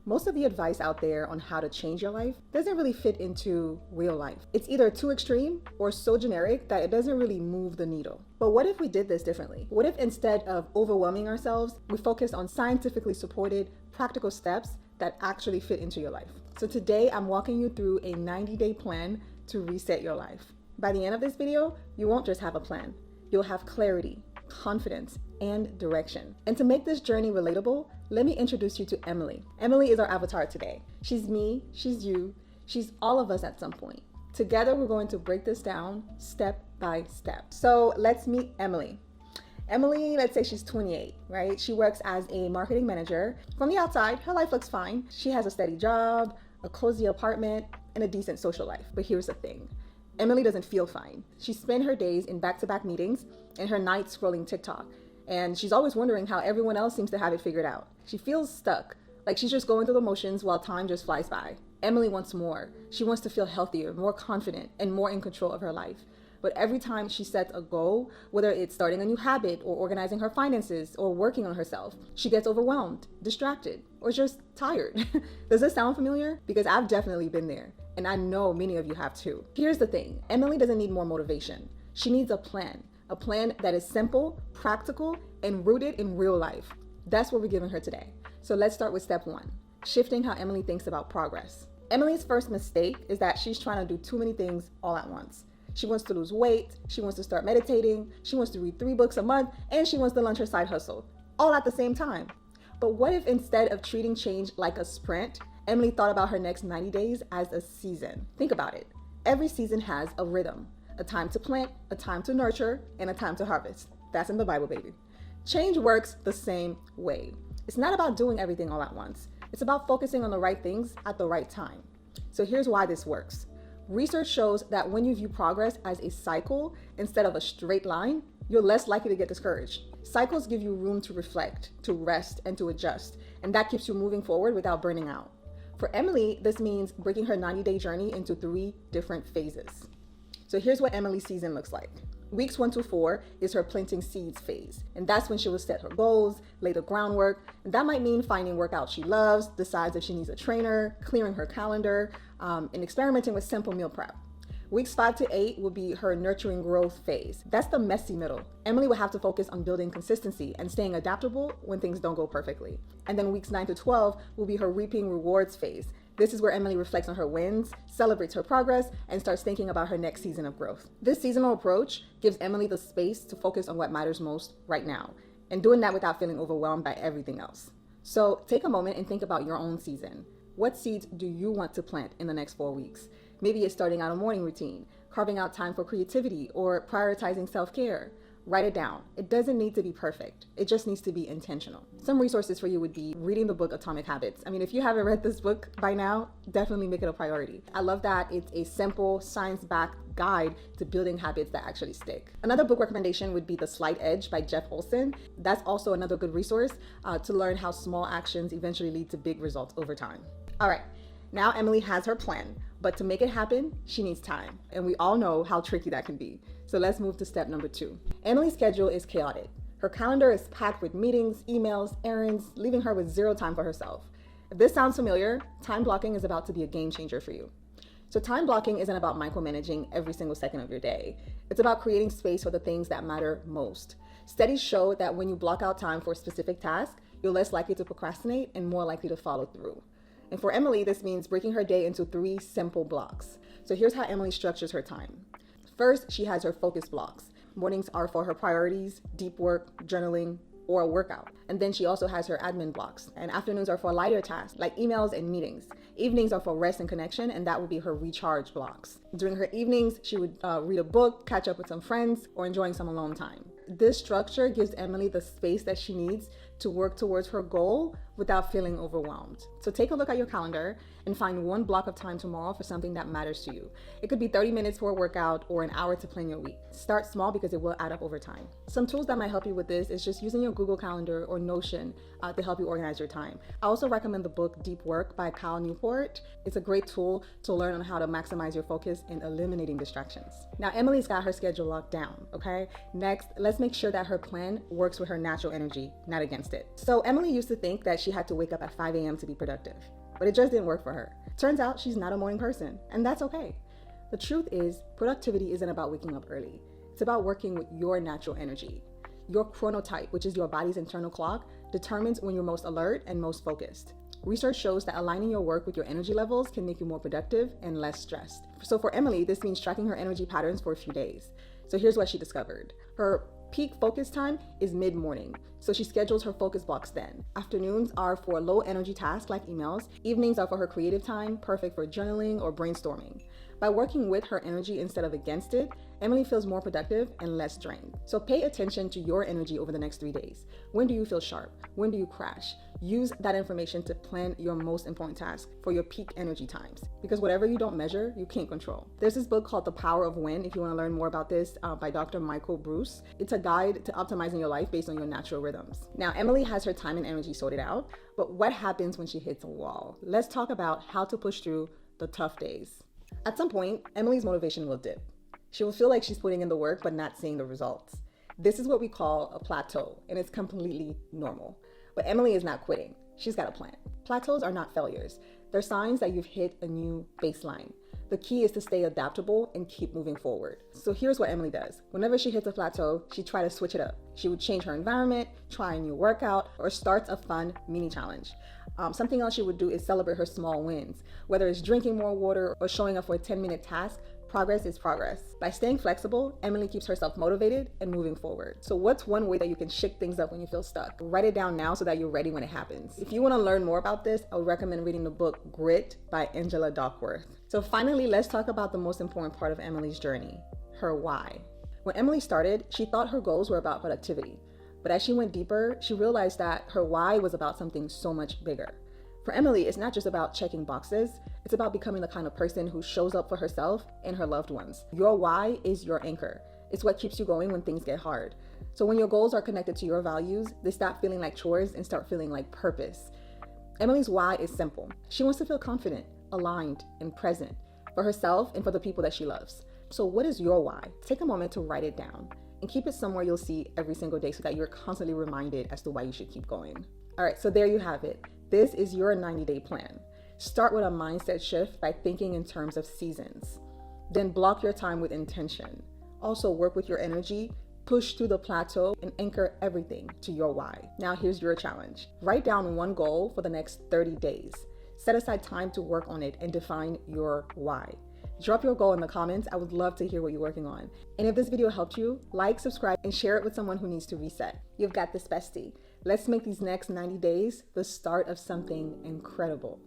Most of the advice out there on how to change your life doesn't really fit into real life. It's either too extreme or so generic that it doesn't really move the needle. But what if we did this differently? What if instead of overwhelming ourselves, we focus on scientifically supported, practical steps that actually fit into your life? So today I'm walking you through a 90-day plan to reset your life. By the end of this video, you won't just have a plan. You'll have clarity, confidence, and direction. And to make this journey relatable, let me introduce you to Emily. Emily is our avatar today. She's me, she's you, she's all of us at some point. Together, we're going to break this down step by step. So let's meet Emily. Emily, let's say she's 28, right? She works as a marketing manager. From the outside, her life looks fine. She has a steady job, a cozy apartment, and a decent social life. But here's the thing. Emily doesn't feel fine. She spends her days in back-to-back meetings and her nights scrolling TikTok. And she's always wondering how everyone else seems to have it figured out. She feels stuck, like she's just going through the motions while time just flies by. Emily wants more. She wants to feel healthier, more confident, and more in control of her life. But every time she sets a goal, whether it's starting a new habit or organizing her finances or working on herself, she gets overwhelmed, distracted, or just tired. Does this sound familiar? Because I've definitely been there, and I know many of you have too. Here's the thing, Emily doesn't need more motivation. She needs a plan that is simple, practical, and rooted in real life. That's what we're giving her today. So let's start with step 1, shifting how Emily thinks about progress. Emily's first mistake is that she's trying to do too many things all at once. She wants to lose weight, she wants to start meditating, she wants to read 3 books a month, and she wants to launch her side hustle, all at the same time. But what if instead of treating change like a sprint, Emily thought about her next 90 days as a season? Think about it. Every season has a rhythm. A time to plant, a time to nurture, and a time to harvest. That's in the Bible, baby. Change works the same way. It's not about doing everything all at once. It's about focusing on the right things at the right time. So here's why this works. Research shows that when you view progress as a cycle instead of a straight line, you're less likely to get discouraged. Cycles give you room to reflect, to rest, and to adjust, and that keeps you moving forward without burning out. For Emily, this means breaking her 90-day journey into 3 different phases. So here's what Emily's season looks like. Weeks 1 to 4 is her planting seeds phase. And that's when she will set her goals, lay the groundwork. And that might mean finding workouts she loves, decides if she needs a trainer, clearing her calendar, and experimenting with simple meal prep. Weeks 5 to 8 will be her nurturing growth phase. That's the messy middle. Emily will have to focus on building consistency and staying adaptable when things don't go perfectly. And then weeks 9 to 12 will be her reaping rewards phase. This is where Emily reflects on her wins, celebrates her progress, and starts thinking about her next season of growth. This seasonal approach gives Emily the space to focus on what matters most right now, and doing that without feeling overwhelmed by everything else. So take a moment and think about your own season. What seeds do you want to plant in the next 4 weeks? Maybe it's starting out a morning routine, carving out time for creativity, or prioritizing self-care. Write it down. It doesn't need to be perfect. It just needs to be intentional. Some resources for you would be reading the book Atomic Habits. I mean, if you haven't read this book by now, definitely make it a priority. I love that it's a simple, science-backed guide to building habits that actually stick. Another book recommendation would be The Slight Edge by Jeff Olson. That's also another good resource to learn how small actions eventually lead to big results over time. All right, now Emily has her plan, but to make it happen, she needs time. And we all know how tricky that can be. So let's move to step number 2. Emily's schedule is chaotic. Her calendar is packed with meetings, emails, errands, leaving her with 0 time for herself. If this sounds familiar, time blocking is about to be a game changer for you. So time blocking isn't about micromanaging every single second of your day. It's about creating space for the things that matter most. Studies show that when you block out time for a specific task, you're less likely to procrastinate and more likely to follow through. And for Emily, this means breaking her day into 3 simple blocks. So here's how Emily structures her time. First, she has her focus blocks. Mornings are for her priorities, deep work, journaling, or a workout. And then she also has her admin blocks. And afternoons are for lighter tasks like emails and meetings. Evenings are for rest and connection, and that will be her recharge blocks. During her evenings, she would read a book, catch up with some friends, or enjoying some alone time. This structure gives Emily the space that she needs to work towards her goal without feeling overwhelmed. So take a look at your calendar and find 1 block of time tomorrow for something that matters to you. It could be 30 minutes for a workout or an hour to plan your week. Start small because it will add up over time. Some tools that might help you with this is just using your Google Calendar or Notion to help you organize your time. I also recommend the book Deep Work by Cal Newport. It's a great tool to learn on how to maximize your focus and eliminating distractions. Now, Emily's got her schedule locked down, okay? Next, let's make sure that her plan works with her natural energy, not against it. So Emily used to think that she had to wake up at 5 a.m. to be productive. But it just didn't work for her. Turns out she's not a morning person, and that's okay. The truth is, productivity isn't about waking up early. It's about working with your natural energy. Your chronotype, which is your body's internal clock, determines when you're most alert and most focused. Research shows that aligning your work with your energy levels can make you more productive and less stressed. So for Emily, this means tracking her energy patterns for a few days. So here's what she discovered. Her peak focus time is mid-morning, so she schedules her focus blocks then. Afternoons are for low energy tasks like emails. Evenings are for her creative time, perfect for journaling or brainstorming. By working with her energy instead of against it, Emily feels more productive and less drained. So pay attention to your energy over the next 3 days. When do you feel sharp? When do you crash? Use that information to plan your most important task for your peak energy times. Because whatever you don't measure, you can't control. There's this book called The Power of When, if you want to learn more about this, by Dr. Michael Bruce. It's a guide to optimizing your life based on your natural rhythms. Now, Emily has her time and energy sorted out, but what happens when she hits a wall? Let's talk about how to push through the tough days. At some point, Emily's motivation will dip. She will feel like she's putting in the work but not seeing the results. This is what we call a plateau, and it's completely normal. But Emily is not quitting. She's got a plan. Plateaus are not failures. They're signs that you've hit a new baseline. The key is to stay adaptable and keep moving forward. So here's what Emily does. Whenever she hits a plateau, she tries to switch it up. She would change her environment, try a new workout, or starts a fun mini challenge. Something else she would do is celebrate her small wins. Whether it's drinking more water or showing up for a 10-minute task, progress is progress. By staying flexible, Emily keeps herself motivated and moving forward. So what's one way that you can shake things up when you feel stuck? Write it down now so that you're ready when it happens. If you want to learn more about this, I would recommend reading the book Grit by Angela Duckworth. So finally, let's talk about the most important part of Emily's journey, her why. When Emily started, she thought her goals were about productivity. But as she went deeper, she realized that her why was about something so much bigger. For Emily, it's not just about checking boxes, it's about becoming the kind of person who shows up for herself and her loved ones. Your why is your anchor. It's what keeps you going when things get hard. So when your goals are connected to your values, they stop feeling like chores and start feeling like purpose. Emily's why is simple. She wants to feel confident, aligned, and present for herself and for the people that she loves. So what is your why? Take a moment to write it down and keep it somewhere you'll see every single day so that you're constantly reminded as to why you should keep going. All right, so there you have it. This is your 90-day plan. Start with a mindset shift by thinking in terms of seasons. Then block your time with intention. Also work with your energy, push through the plateau, and anchor everything to your why. Now here's your challenge. Write down one goal for the next 30 days. Set aside time to work on it and define your why. Drop your goal in the comments. I would love to hear what you're working on. And if this video helped you, like, subscribe, and share it with someone who needs to reset. You've got this, bestie. Let's make these next 90 days the start of something incredible.